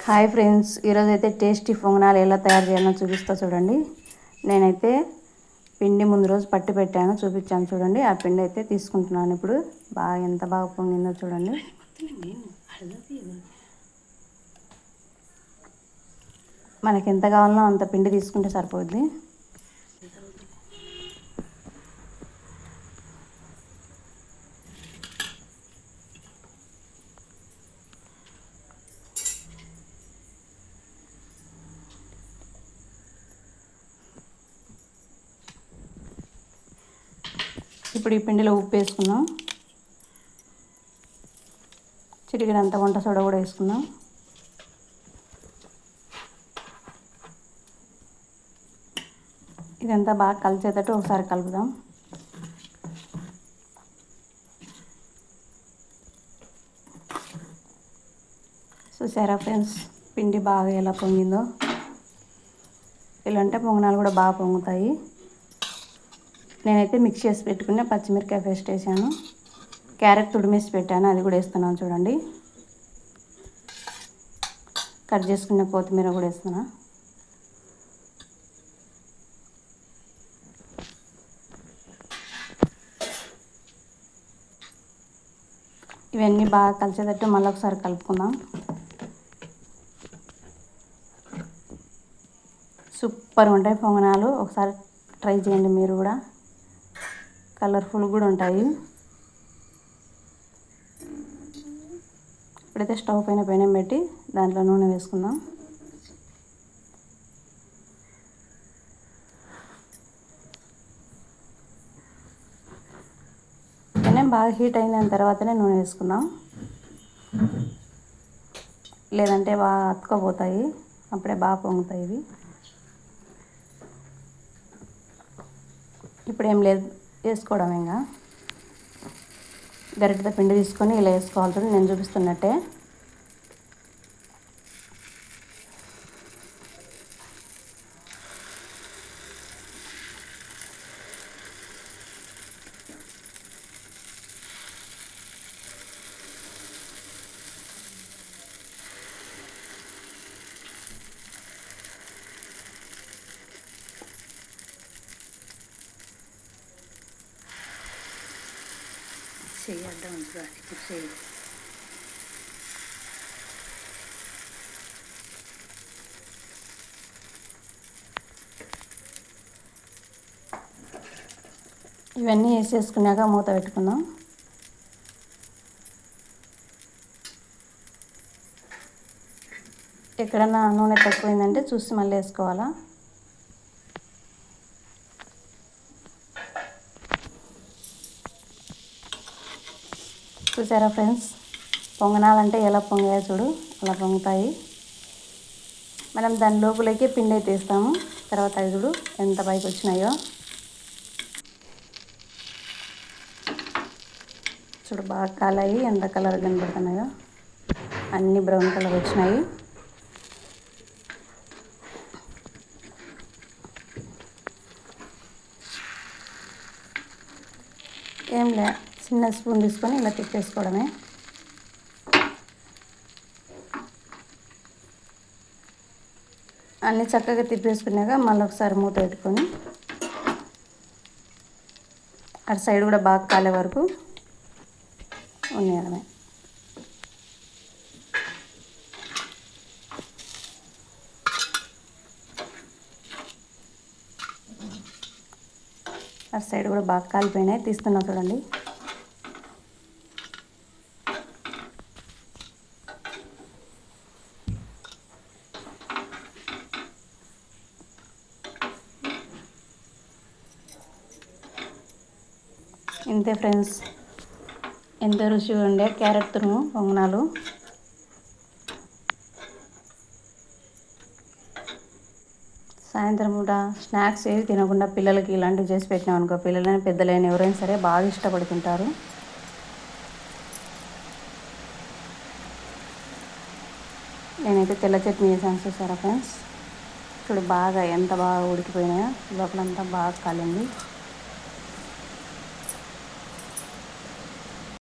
Hi friends, ఈరోజైతే tasty పొంగనాలు ఎలా తయారు చేయాలో చూపిస్తా చూడండి. నేనైతే పిండి ముందు రోజు పట్టి పెట్టాను, చూపించాను చూడండి. ఆ పిండి అయితే తీసుకుంటున్నాను ఇప్పుడు. ఎంత బాగా పొంగిందో చూడండి. మనకి ఎంత కావాలనో అంత పిండి తీసుకుంటే సరిపోద్ది. ఇప్పుడు ఈ పిండిలో ఉప్పు వేసుకుందాం. చిటికెడంత వంట సోడా కూడా వేసుకుందాం. ఇదంతా బాగా కలిసేటట్టు ఒకసారి కలుపుదాం. చూసారా ఫ్రెండ్స్, పిండి బాగా ఎలా పొంగిందో. ఇలాంటి పొంగనాలు కూడా బాగా పొంగుతాయి. నేనైతే మిక్స్ చేసి పెట్టుకున్న పచ్చిమిరకాయ పేస్ట్ వేసాను, క్యారెట్ తుడిమేసి పెట్టాను, అది కూడా వేస్తున్నాను చూడండి. కట్ చేసుకున్న కొత్తిమీర కూడా వేస్తున్నా. ఇవన్నీ బాగా కలిసేటట్టు మళ్ళీ ఒకసారి కలుపుకుందాం. సూపర్ ఉంటాయి పొంగనాలు, ఒకసారి ట్రై చేయండి మీరు కూడా. కలర్ఫుల్ కూడా ఉంటాయి. ఇప్పుడైతే స్టవ్ పైన పెనం పెట్టి దాంట్లో నూనె వేసుకుందాం. పెనం బాగా హీట్ అయిన తర్వాతనే నూనె వేసుకుందాం, లేదంటే బాగా అతుక్కపోతాయి. అప్పుడే బాగా పొంగుతాయి ఇవి. ఇప్పుడు ఏం లేదు, వేసుకోవడం. ఇంకా గరిటెతో పిండి తీసుకొని ఇలా వేసుకోవాలి, నేను చూపిస్తున్నట్టే. చేయడం చేయి. ఇవన్నీ వేసేసుకున్నాక మూత పెట్టుకుందాం. ఎక్కడన్నా నూనె తక్కువైందంటే చూసి మళ్ళీ వేసుకోవాలా. చూసారా ఫ్రెండ్స్, పొంగనాలంటే ఎలా పొంగాయో చూడు, అలా పొంగుతాయి. మనం దాని లోపలికి పిండి అయితే వేస్తాము, తర్వాత అవి చూడు ఎంత పైకి వచ్చినాయో. చూడు బాగా కాలాయి, ఎంత కలర్ కనబడుతున్నాయో. అన్ని బ్రౌన్ కలర్ వచ్చినాయి. ఏం లే, చిన్న స్పూన్ తీసుకొని ఇలా తిప్పేసుకోవడమే. అన్నీ చక్కగా తిప్పేసుకున్నాక మళ్ళీ ఒకసారి మూత పెట్టుకొని అటు సైడ్ కూడా బాగా కాలే వరకు ఉండడమే. అటు సైడ్ కూడా బాగా కాలిపోయినాయి, తీస్తున్నా చూడండి. ఇంతే ఫ్రెండ్స్, ఎంతో రుచిగా ఉండే క్యారెట్ తురుము పొంగనాలు. సాయంత్రం పూట స్నాక్స్ ఏవి తినకుండా పిల్లలకి ఇలాంటివి చేసి పెట్టినాం అనుకో, పిల్లలైనా పెద్దలైనా ఎవరైనా సరే బాగా ఇష్టపడి తింటారు. నేనైతే తెల్ల చట్నీ వేసాను, చూసారా ఫ్రెండ్స్. చూడు బాగా ఎంత బాగా ఉడికిపోయినాయో, లోపలంతా బాగా కాలింది.